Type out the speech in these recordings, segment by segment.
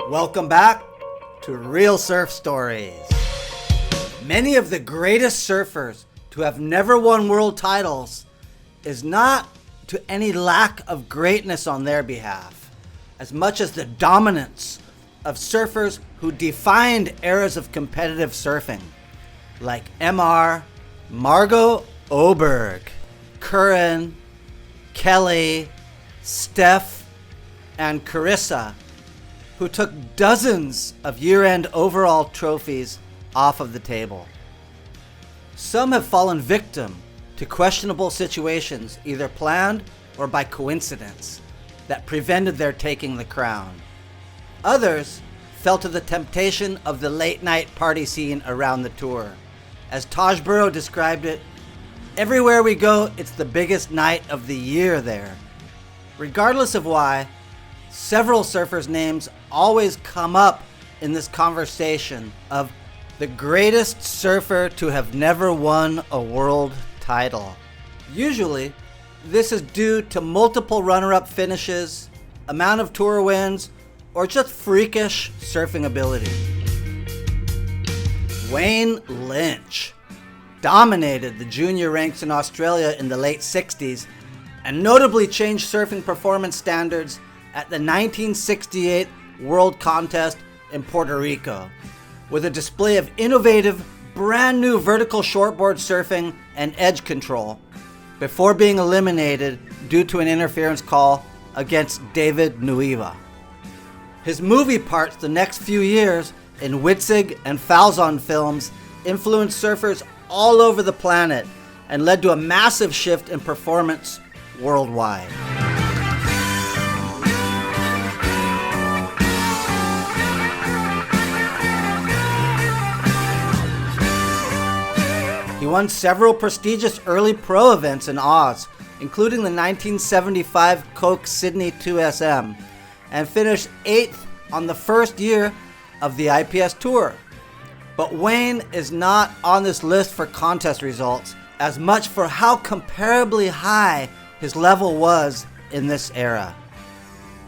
Welcome back to Real Surf Stories. Many of the greatest surfers to have never won world titles is not to any lack of greatness on their behalf, as much as the dominance of surfers who defined eras of competitive surfing, like MR, Margo Oberg, Curren, Kelly, Steph, and Carissa, who took dozens of year-end overall trophies off of the table. Some have fallen victim to questionable situations, either planned or by coincidence, that prevented their taking the crown. Others fell to the temptation of the late-night party scene around the tour. As Taj Burrow described it, "Everywhere we go, it's the biggest night of the year there." Regardless of why, several surfers' names always come up in this conversation of the greatest surfer to have never won a world title. Usually, this is due to multiple runner-up finishes, amount of tour wins, or just freakish surfing ability. Wayne Lynch dominated the junior ranks in Australia in the late 60s and notably changed surfing performance standards at the 1968 World Contest in Puerto Rico with a display of innovative, brand new vertical shortboard surfing and edge control before being eliminated due to an interference call against David Nuiva. His movie parts the next few years in Witzig and Falzon films influenced surfers all over the planet and led to a massive shift in performance worldwide. He won several prestigious early pro events in Oz, including the 1975 Coke Sydney 2SM, and finished 8th on the first year of the IPS Tour. But Wayne is not on this list for contest results, as much for how comparably high his level was in this era.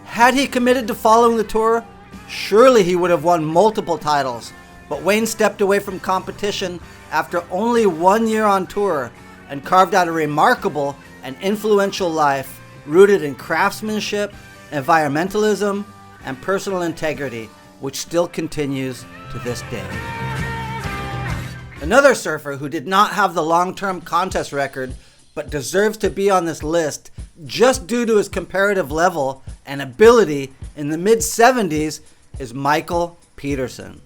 Had he committed to following the tour, surely he would have won multiple titles, but Wayne stepped away from competition after only 1 year on tour and carved out a remarkable and influential life rooted in craftsmanship, environmentalism, and personal integrity, which still continues to this day. Another surfer who did not have the long-term contest record but deserves to be on this list just due to his comparative level and ability in the mid-70s is Michael Peterson.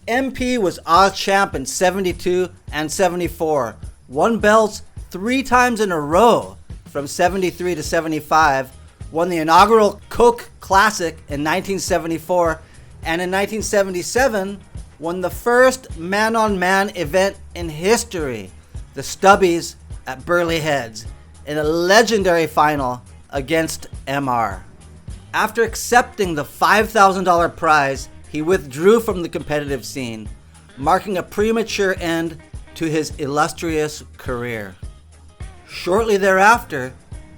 MP was Oz champ in 72 and 74, won belts 3 times in a row from 73 to 75, won the inaugural Coke Classic in 1974, and in 1977 won the first man-on-man event in history, the Stubbies at Burleigh Heads, in a legendary final against MR. After accepting the $5,000 prize, he withdrew from the competitive scene, marking a premature end to his illustrious career. Shortly thereafter,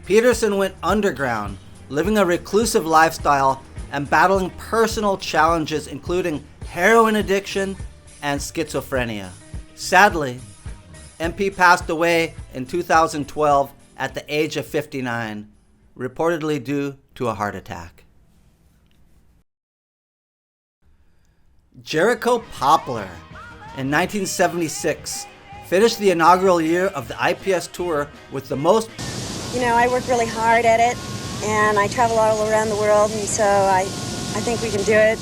Peterson went underground, living a reclusive lifestyle and battling personal challenges including heroin addiction and schizophrenia. Sadly, MP passed away in 2012 at the age of 59, reportedly due to a heart attack. Jericho Poplar, in 1976, finished the inaugural year of the IPS Tour with the most... I work really hard at it, and I travel all around the world, and so I think we can do it.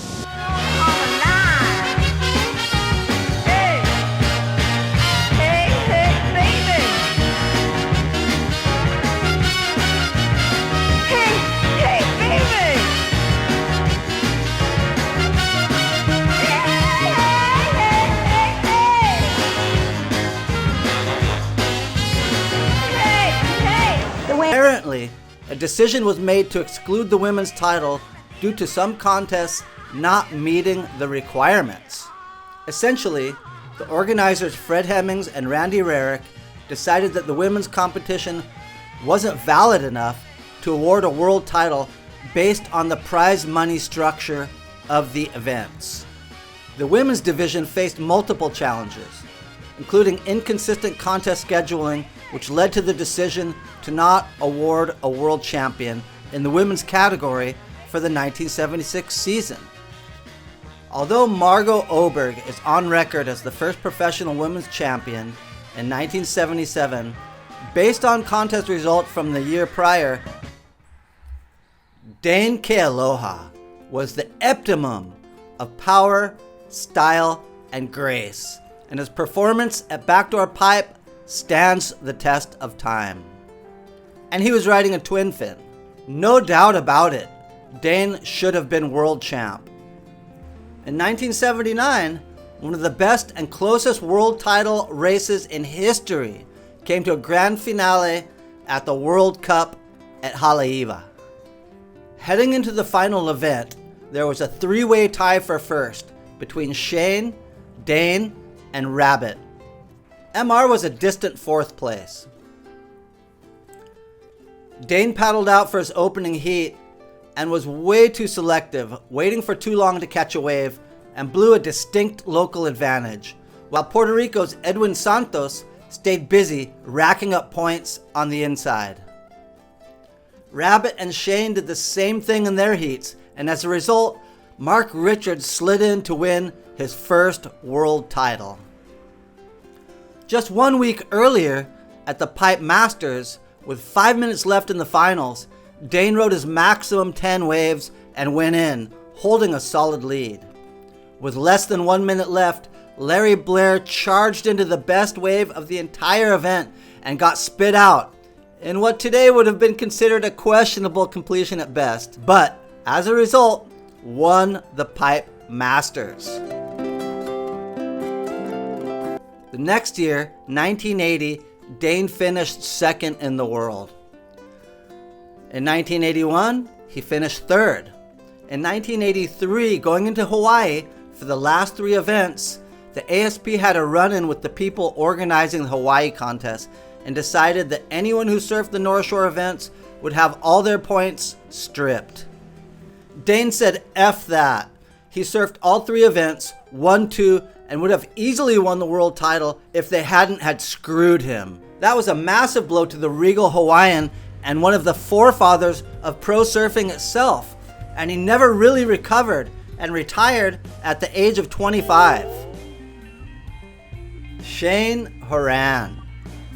Apparently, a decision was made to exclude the women's title due to some contests not meeting the requirements. Essentially, the organizers Fred Hemmings and Randy Rarick decided that the women's competition wasn't valid enough to award a world title based on the prize money structure of the events. The women's division faced multiple challenges, including inconsistent contest scheduling, which led to the decision to not award a world champion in the women's category for the 1976 season. Although Margo Oberg is on record as the first professional women's champion in 1977, based on contest results from the year prior, Dane Kealoha was the epitome of power, style, and grace, and his performance at Backdoor Pipe stands the test of time. And he was riding a twin fin. No doubt about it, Dane should have been world champ. In 1979, one of the best and closest world title races in history came to a grand finale at the World Cup at Haleiwa. Heading into the final event, there was a three-way tie for first between Shane, Dane, and Rabbit. MR was a distant fourth place. Dane paddled out for his opening heat and was way too selective, waiting for too long to catch a wave, and blew a distinct local advantage, while Puerto Rico's Edwin Santos stayed busy racking up points on the inside. Rabbit and Shane did the same thing in their heats, and as a result, Mark Richards slid in to win his first world title. Just 1 week earlier, at the Pipe Masters, with 5 minutes left in the finals, Dane rode his maximum 10 waves and went in, holding a solid lead. With less than 1 minute left, Larry Blair charged into the best wave of the entire event and got spit out in what today would have been considered a questionable completion at best, but as a result, won the Pipe Masters. The next year, 1980, Dane finished second in the world. In 1981, he finished third. In 1983, going into Hawaii for the last three events, the ASP had a run-in with the people organizing the Hawaii contest and decided that anyone who surfed the North Shore events would have all their points stripped. Dane said F that. He surfed all three events, won two, and would have easily won the world title if they hadn't had screwed him. That was a massive blow to the Regal Hawaiian and one of the forefathers of pro surfing itself, and he never really recovered and retired at the age of 25. Shane Horan.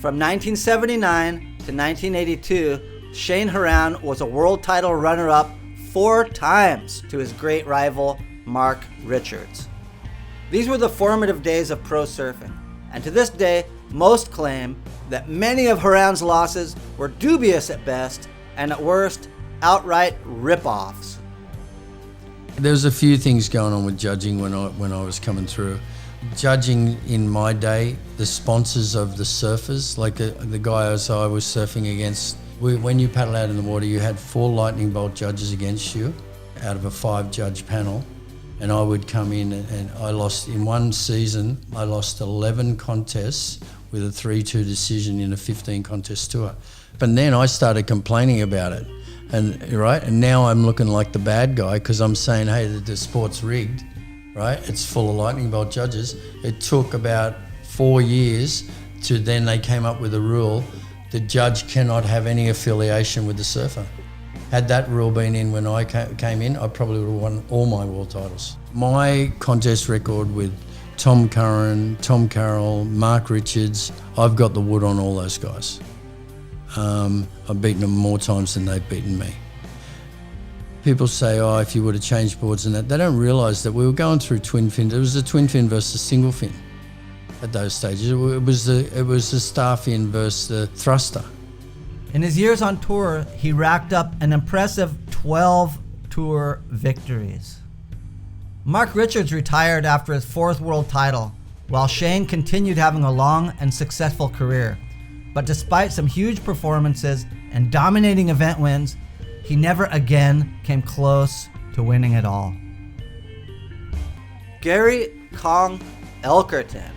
From 1979 to 1982, Shane Horan was a world title runner-up 4 times to his great rival, Mark Richards. These were the formative days of pro surfing, and to this day, most claim that many of Horan's losses were dubious at best, and at worst, outright rip-offs. There was a few things going on with judging when I was coming through. Judging in my day, the sponsors of the surfers, like the guys I was surfing against, when you paddle out in the water, you had 4 lightning bolt judges against you out of a 5-judge panel. And I would come in and I lost, in one season, I lost 11 contests with a 3-2 decision in a 15 contest tour. But then I started complaining about it. And now I'm looking like the bad guy because I'm saying, hey, the sport's rigged, right? It's full of lightning bolt judges. It took about 4 years to then they came up with a rule: the judge cannot have any affiliation with the surfer. Had that rule been in when I came in, I probably would have won all my world titles. My contest record with Tom Curren, Tom Carroll, Mark Richards, I've got the wood on all those guys. I've beaten them more times than they've beaten me. People say, oh, if you would have changed boards and that, they don't realise that we were going through twin fin. It was a twin fin versus single fin at those stages. It was the star fin versus the thruster. In his years on tour, he racked up an impressive 12 tour victories. Mark Richards retired after his 4th world title, while Shane continued having a long and successful career. But despite some huge performances and dominating event wins, he never again came close to winning it all. Gary Kong Elkerton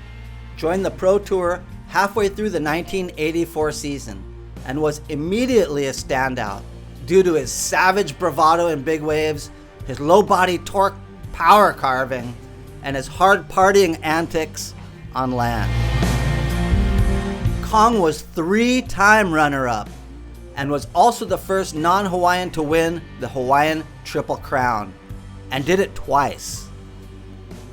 joined the Pro Tour halfway through the 1984 season and was immediately a standout, due to his savage bravado in big waves, his low body torque power carving, and his hard partying antics on land. Kong was 3-time runner-up and was also the first non-Hawaiian to win the Hawaiian Triple Crown, and did it twice.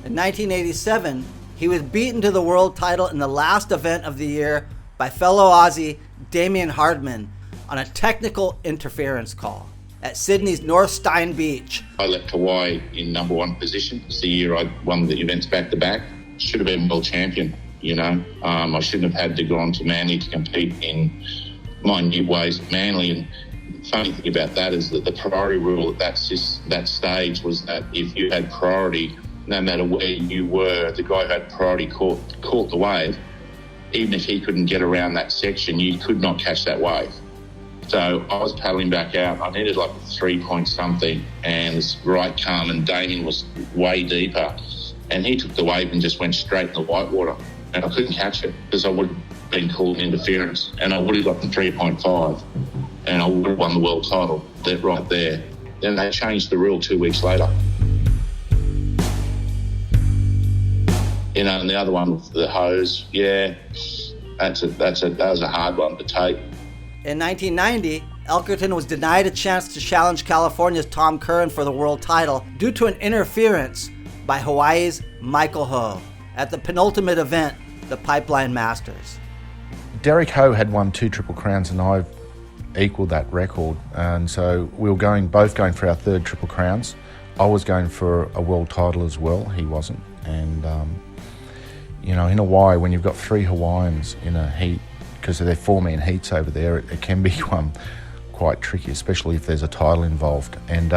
In 1987, he was beaten to the world title in the last event of the year by fellow Aussie Damien Hardman on a technical interference call at Sydney's North Stein Beach. I left Hawaii in number 1 position. It's the year I won the events back-to-back. Should have been world champion, you know. I shouldn't have had to go on to Manly to compete in minute ways at Manly. And the funny thing about that is that the priority rule at that stage was that if you had priority, no matter where you were, the guy who had priority caught the wave. Even if he couldn't get around that section, you could not catch that wave. So I was paddling back out. I needed like 3 point something, and it's right calm, and Damien was way deeper. And he took the wave and just went straight in the whitewater. And I couldn't catch it because I would have been called interference, and I would have gotten 3.5, and I would have won the world title right there. Then they changed the rule 2 weeks later. You know, and the other one with the hose, yeah, that was a hard one to take. In 1990, Elkerton was denied a chance to challenge California's Tom Curren for the world title due to an interference by Hawaii's Michael Ho at the penultimate event, the Pipeline Masters. Derek Ho had won 2 Triple Crowns, and I've equalled that record. And so we were both going for our 3rd Triple Crowns. I was going for a world title as well. He wasn't. And, you know, in Hawaii, when you've got 3 Hawaiians in a heat, because they're 4-man heats over there, it can be quite tricky, especially if there's a title involved. And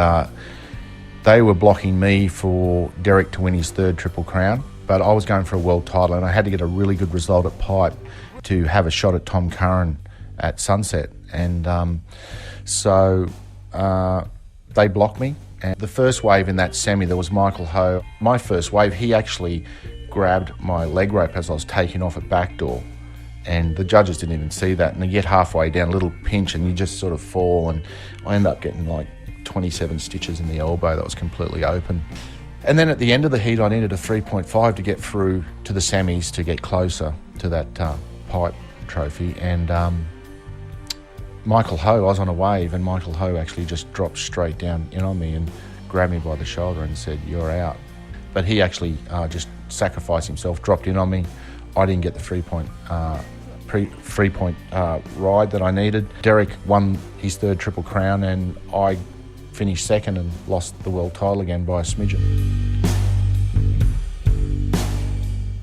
they were blocking me for Derek to win his 3rd Triple Crown, but I was going for a world title, and I had to get a really good result at Pipe to have a shot at Tom Curren at Sunset. And so they blocked me. And the first wave in that semi, there was Michael Ho. My first wave, he actually grabbed my leg rope as I was taking off at backdoor. And the judges didn't even see that. And they get halfway down, a little pinch, and you just sort of fall. And I end up getting like 27 stitches in the elbow that was completely open. And then at the end of the heat, I needed a 3.5 to get through to the semis to get closer to that Pipe trophy. And Michael Ho, I was on a wave, and Michael Ho actually just dropped straight down in on me and grabbed me by the shoulder and said, "You're out." But he actually just sacrificed himself, dropped in on me. I didn't get the 3-point ride that I needed. Derek won his 3rd Triple Crown, and I finished 2nd and lost the world title again by a smidgen.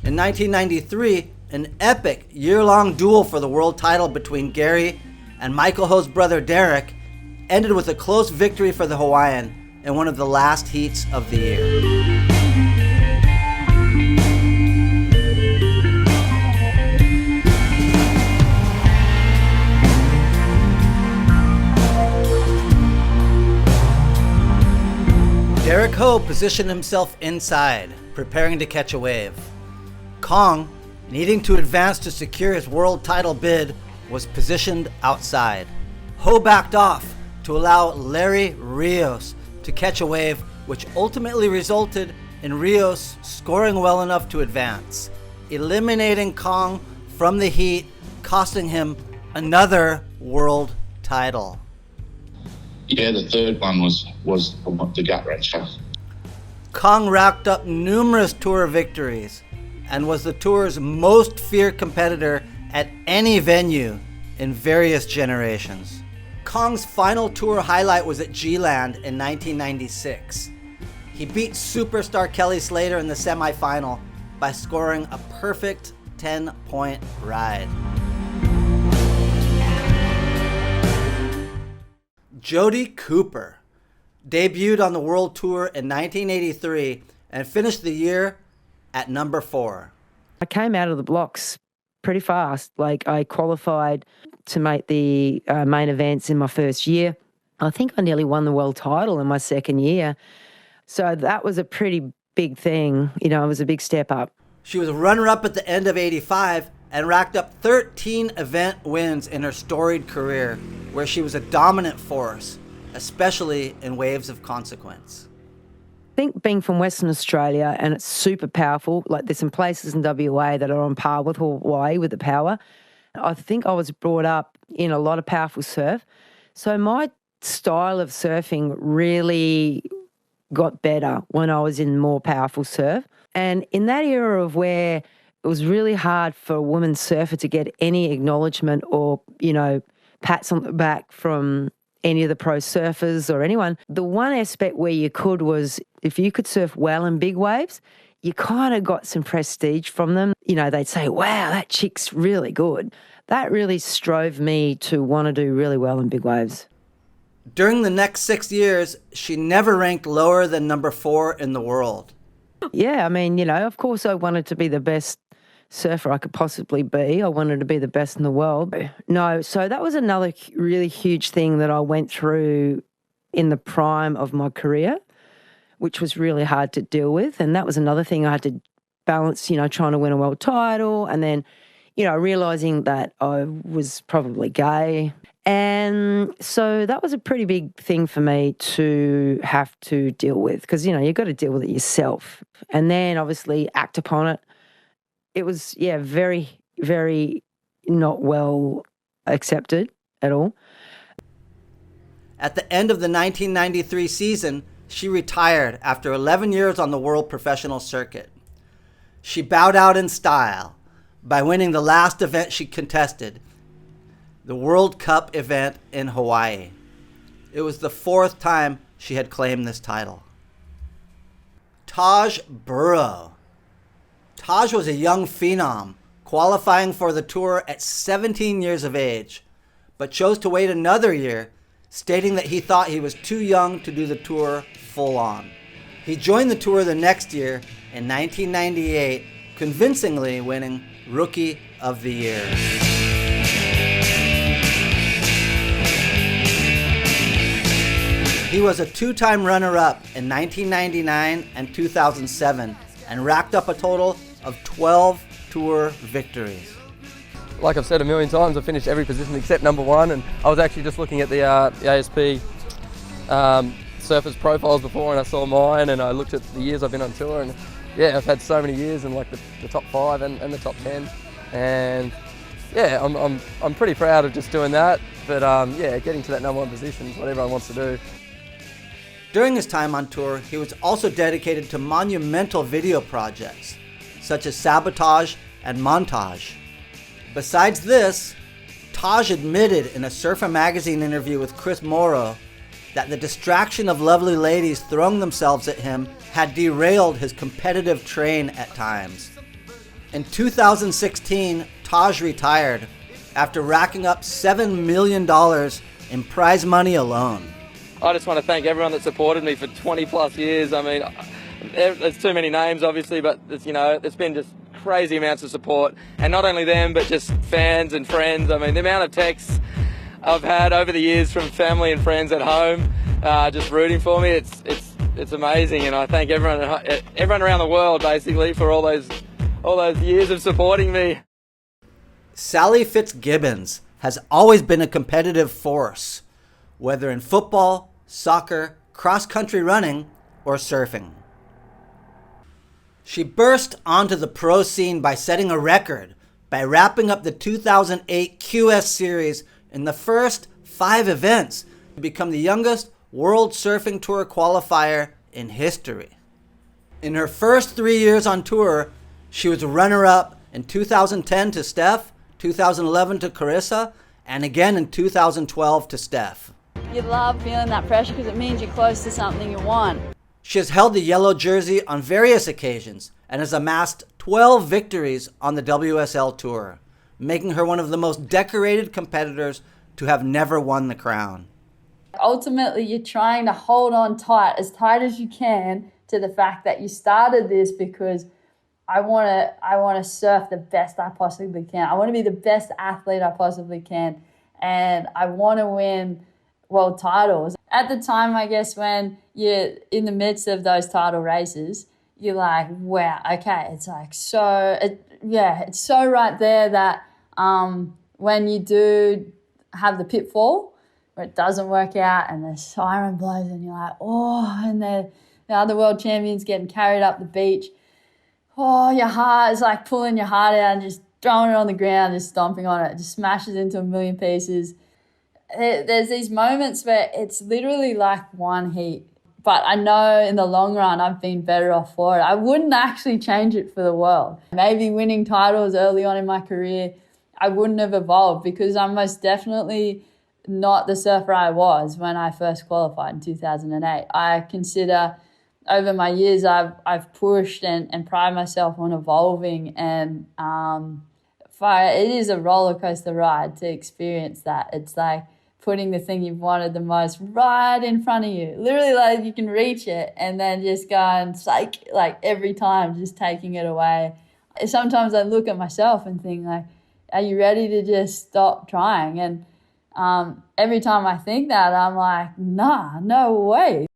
In 1993, an epic year-long duel for the world title between Gary and Michael Ho's brother Derek ended with a close victory for the Hawaiian in one of the last heats of the year. Derek Ho positioned himself inside, preparing to catch a wave. Kong, needing to advance to secure his world title bid, was positioned outside. Ho backed off to allow Larry Rios to catch a wave, which ultimately resulted in Rios scoring well enough to advance, eliminating Kong from the heat, costing him another world title. Yeah, the 3rd one was the gut wrencher. Kong racked up numerous tour victories and was the tour's most feared competitor at any venue in various generations. Kong's final tour highlight was at G-Land in 1996. He beat superstar Kelly Slater in the semifinal by scoring a perfect 10-point ride. Jody Cooper debuted on the World Tour in 1983 and finished the year at number 4. I came out of the blocks pretty fast. Like, I qualified to make the main events in my first year. I think I nearly won the world title in my 2nd year. So that was a pretty big thing. You know, it was a big step up. She was runner-up at the end of 85 and racked up 13 event wins in her storied career, where she was a dominant force, especially in waves of consequence. I think being from Western Australia, and it's super powerful, like there's some places in WA that are on par with Hawaii with the power. I think I was brought up in a lot of powerful surf. So my style of surfing really got better when I was in more powerful surf. And in that era of where it was really hard for a woman surfer to get any acknowledgement or, pats on the back from any of the pro surfers or anyone, the one aspect where you could was if you could surf well in big waves, you kind of got some prestige from them. They'd say, wow, that chick's really good. That really strove me to want to do really well in big waves. During the next 6 years, she never ranked lower than number 4 in the world. Yeah, of course I wanted to be the best surfer I could possibly be. I wanted to be the best in the world. No, so that was another really huge thing that I went through in the prime of my career, which was really hard to deal with. And that was another thing I had to balance, trying to win a world title and then, realising that I was probably gay. And so that was a pretty big thing for me to have to deal with because, you've got to deal with it yourself and then obviously act upon it. It was, very, very not well accepted at all. At the end of the 1993 season, she retired after 11 years on the world professional circuit. She bowed out in style by winning the last event she contested, the World Cup event in Hawaii. It was the 4th time she had claimed this title. Taj Burrow. Taj was a young phenom, qualifying for the tour at 17 years of age, but chose to wait another year, stating that he thought he was too young to do the tour full on. He joined the tour the next year in 1998, convincingly winning Rookie of the Year. He was a 2-time runner-up in 1999 and 2007 and racked up a total of 12 tour victories. Like I've said a million times, I finished every position except number 1, and I was actually just looking at the ASP surfers profiles before, and I saw mine, and I looked at the years I've been on tour, and I've had so many years in like the top 5 and the top 10, and I'm pretty proud of just doing that. But getting to that number 1 position is what everyone wants to do. During his time on tour, he was also dedicated to monumental video projects, such as Sabotage and Montage. Besides this, Taj admitted in a Surfer magazine interview with Chris Morrow that the distraction of lovely ladies throwing themselves at him had derailed his competitive train at times. In 2016, Taj retired after racking up $7 million in prize money alone. I just want to thank everyone that supported me for 20 plus years. There's too many names obviously, but it's been just crazy amounts of support, and not only them but just fans and friends. The amount of texts I've had over the years from family and friends at home just rooting for me, it's amazing, and I thank everyone around the world basically for all those years of supporting me. Sally Fitzgibbons has always been a competitive force, whether in football, soccer, cross-country running, or surfing. She burst onto the pro scene by setting a record by wrapping up the 2008 QS Series in the first 5 events to become the youngest World Surfing Tour qualifier in history. In her first 3 years on tour, she was a runner-up in 2010 to Steph, 2011 to Carissa, and again in 2012 to Steph. You love feeling that pressure because it means you're close to something you want. She has held the yellow jersey on various occasions and has amassed 12 victories on the WSL Tour, making her one of the most decorated competitors to have never won the crown. Ultimately, you're trying to hold on tight as you can to the fact that you started this because I want to surf the best I possibly can. I want to be the best athlete I possibly can, and I want to win world titles. At the time, I guess, when you're in the midst of those title races, you're like, wow, okay, it's like it's so right there that when you do have the pitfall, where it doesn't work out and the siren blows and you're like, oh, and the other world champions getting carried up the beach. Oh, your heart is like pulling your heart out and just throwing it on the ground, just stomping on it. It just smashes into a million pieces. There's these moments where it's literally like one heat. But I know in the long run, I've been better off for it. I wouldn't actually change it for the world. Maybe winning titles early on in my career, I wouldn't have evolved because I'm most definitely not the surfer I was when I first qualified in 2008. I consider over my years, I've pushed and pride myself on evolving, and it is a roller coaster ride to experience that. It's like putting the thing you've wanted the most right in front of you. Literally, like you can reach it and then just go and psych, like every time just taking it away. Sometimes I look at myself and think like, are you ready to just stop trying? And every time I think that, I'm like, nah, no way.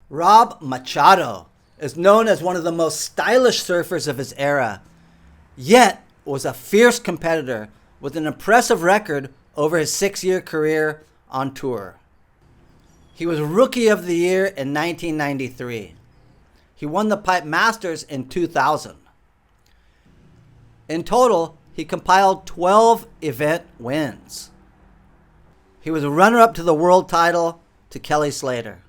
Rob Machado is known as one of the most stylish surfers of his era, yet was a fierce competitor with an impressive record over his 6-year career on tour. He was Rookie of the Year in 1993. He won the Pipe Masters in 2000. In total, he compiled 12 event wins. He was a runner-up to the world title to Kelly Slater.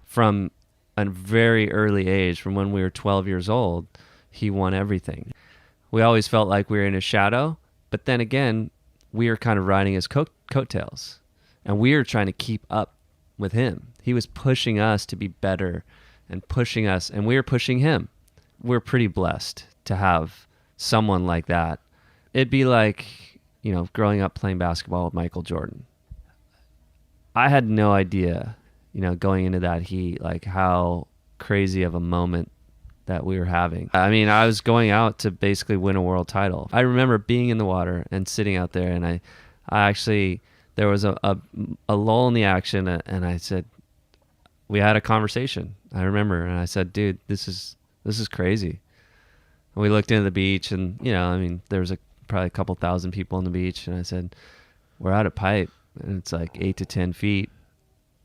From a very early age, from when we were 12 years old, he won everything. We always felt like we were in his shadow, but then again, we were kind of riding his coattails, and we were trying to keep up with him. He was pushing us to be better and pushing us, and we were pushing him. We're pretty blessed to have someone like that. It'd be like, growing up playing basketball with Michael Jordan. I had no idea, going into that heat, like how crazy of a moment that we were having. I mean, I was going out to basically win a world title. I remember being in the water and sitting out there, and I actually, there was a lull in the action, and I said, we had a conversation. I remember, and I said, dude, this is crazy. And we looked into the beach, and there was probably a couple thousand people on the beach, and I said, we're out of pipe, and it's like 8 to 10 feet,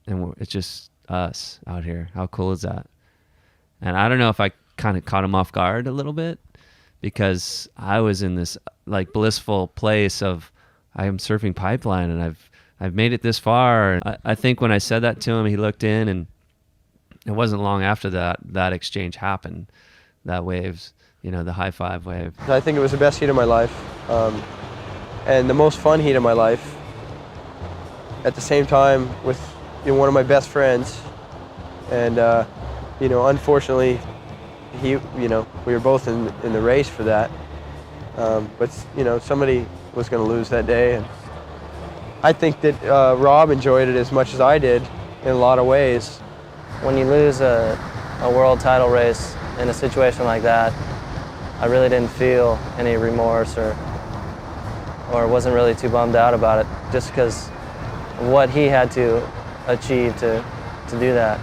and it's just us out here. How cool is that? And I don't know if I kind of caught him off guard a little bit, because I was in this like blissful place of I am surfing pipeline and I've made it this far. I think when I said that to him, he looked in, and it wasn't long after that exchange happened. That waves, the high five wave. I think it was the best heat of my life, and the most fun heat of my life. At the same time, with one of my best friends, and unfortunately, we were both in the race for that. But somebody was going to lose that day, and I think that Rob enjoyed it as much as I did in a lot of ways. When you lose a world title race in a situation like that, I really didn't feel any remorse or wasn't really too bummed out about it, just because of what he had to achieve to do that.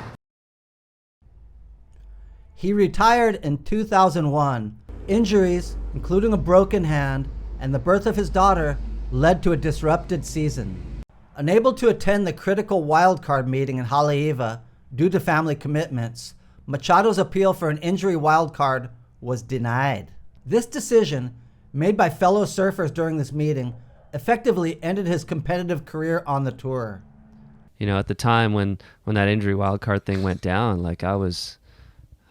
He retired in 2001. Injuries, including a broken hand and the birth of his daughter, led to a disrupted season. Unable to attend the critical wildcard meeting in Haleiwa due to family commitments, Machado's appeal for an injury wildcard was denied. This decision, made by fellow surfers during this meeting, effectively ended his competitive career on the tour. At the time when that injury wildcard thing went down, like I was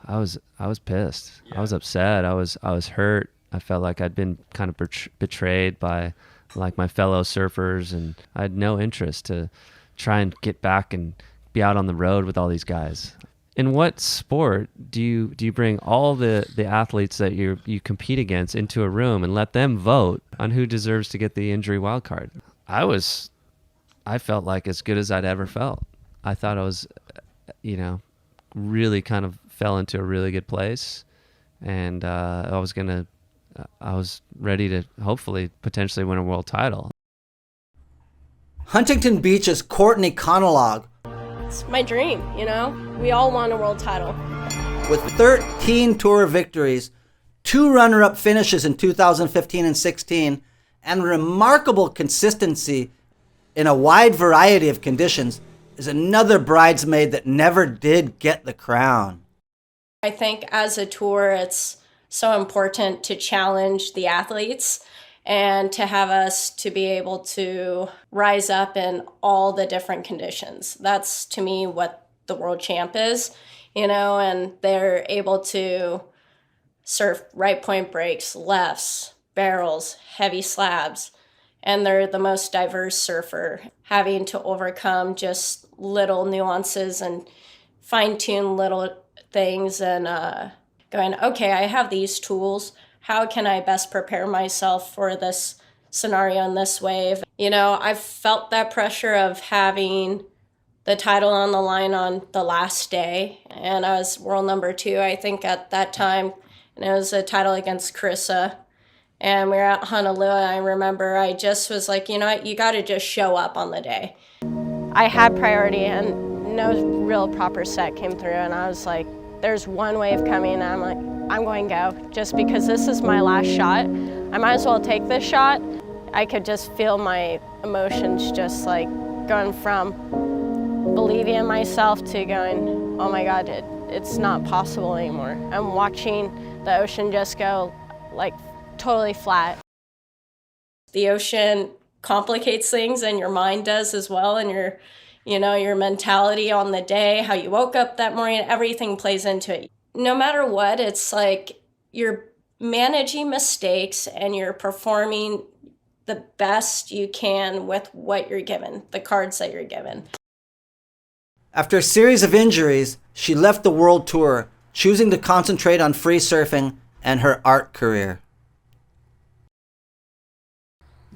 pissed. Yeah. I was upset. I was hurt. I felt like I'd been kind of betrayed by like my fellow surfers, and I had no interest to try and get back and be out on the road with all these guys. In what sport do you bring all the athletes that you compete against into a room and let them vote on who deserves to get the injury wild card? I felt like as good as I'd ever felt. I thought I was, really kind of fell into a really good place, and I was ready to hopefully potentially win a world title. Huntington Beach's Courtney Conolog, it's my dream, we all want a world title. With 13 tour victories, 2 runner-up finishes in 2015 and 16, and remarkable consistency in a wide variety of conditions is another bridesmaid that never did get the crown. I think as a tour, it's so important to challenge the athletes and to have us to be able to rise up in all the different conditions. That's, to me, what the world champ is, and they're able to surf right point breaks, lefts, barrels, heavy slabs, and they're the most diverse surfer, having to overcome just little nuances and fine-tune little things and going, okay, I have these tools. How can I best prepare myself for this scenario in this wave? I've felt that pressure of having the title on the line on the last day, and I was world number 2, I think, at that time, and it was a title against Carissa. And we were at Honolulu, and I remember I just was like, you know what, you got to just show up on the day. I had priority, and no real proper set came through, and I was like, there's one wave coming, and I'm like, I'm going to go, just because this is my last shot. I might as well take this shot. I could just feel my emotions just like going from believing in myself to going, oh my God, it's not possible anymore. I'm watching the ocean just go like totally flat. The ocean complicates things, and your mind does as well, and your mentality on the day, how you woke up that morning, everything plays into it. No matter what, it's like you're managing mistakes and you're performing the best you can with what you're given, the cards that you're given. After a series of injuries, she left the world tour, choosing to concentrate on free surfing and her art career.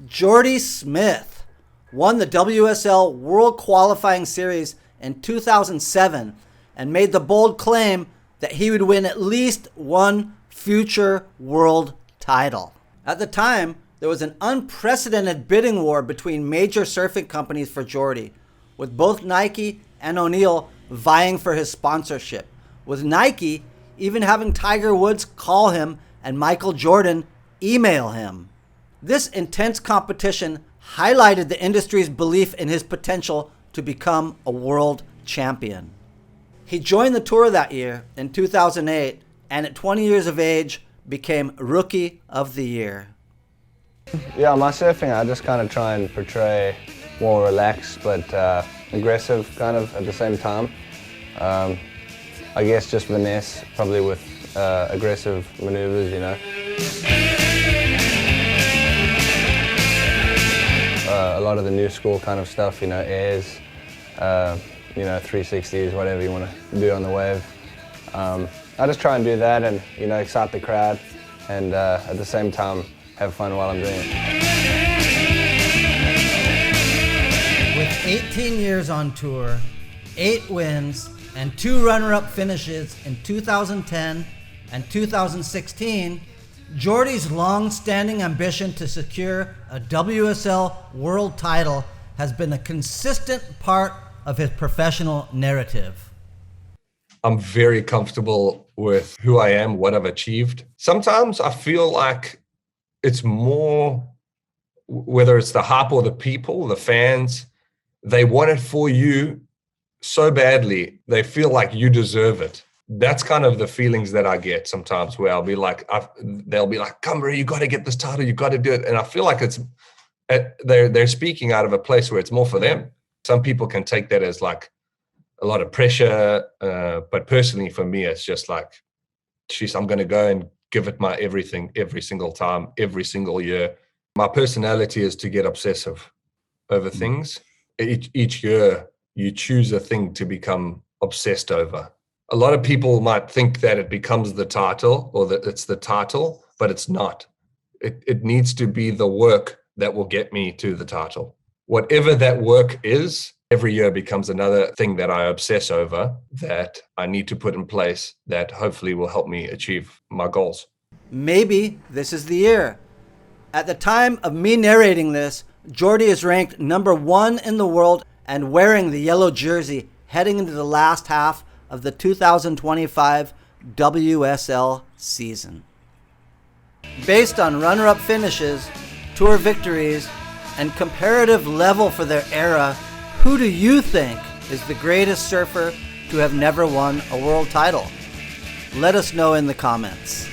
Jordy Smith won the WSL World Qualifying Series in 2007 and made the bold claim that he would win at least one future world title. At the time, there was an unprecedented bidding war between major surfing companies for Jordy, with both Nike and O'Neill vying for his sponsorship, with Nike even having Tiger Woods call him and Michael Jordan email him. This intense competition highlighted the industry's belief in his potential to become a world champion. He joined the tour that year in 2008, and at 20 years of age, became Rookie of the Year. Yeah, my surfing, I just kind of try and portray more relaxed but aggressive kind of at the same time. I guess just finesse, probably with aggressive maneuvers, a lot of the new school kind of stuff, airs, 360s, whatever you want to do on the wave. I just try and do that and, excite the crowd and at the same time have fun while I'm doing it. With 18 years on tour, 8 wins, and 2 runner-up finishes in 2010 and 2016, Jordy's long-standing ambition to secure a WSL world title has been a consistent part of his professional narrative. I'm very comfortable with who I am, what I've achieved. Sometimes I feel like it's more, whether it's the hype or the people, the fans, they want it for you so badly, they feel like you deserve it. That's kind of the feelings that I get sometimes, where I'll be like, they'll be like, come, bro, you got to get this title, you got to do it. And I feel like they're speaking out of a place where it's more for them. Some people can take that as like a lot of pressure, but personally for me, it's just like, geez, I'm going to go and give it my everything every single time, every single year. My personality is to get obsessive over things. Each year, you choose a thing to become obsessed over. A lot of people might think that it becomes the title or that it's the title, but it's not. It needs to be the work that will get me to the title. Whatever that work is, every year becomes another thing that I obsess over that I need to put in place that hopefully will help me achieve my goals. Maybe this is the year. At the time of me narrating this, Jordy is ranked number 1 in the world and wearing the yellow jersey heading into the last half of the 2025 WSL season. Based on runner-up finishes, tour victories, and comparative level for their era, who do you think is the greatest surfer to have never won a world title? Let us know in the comments.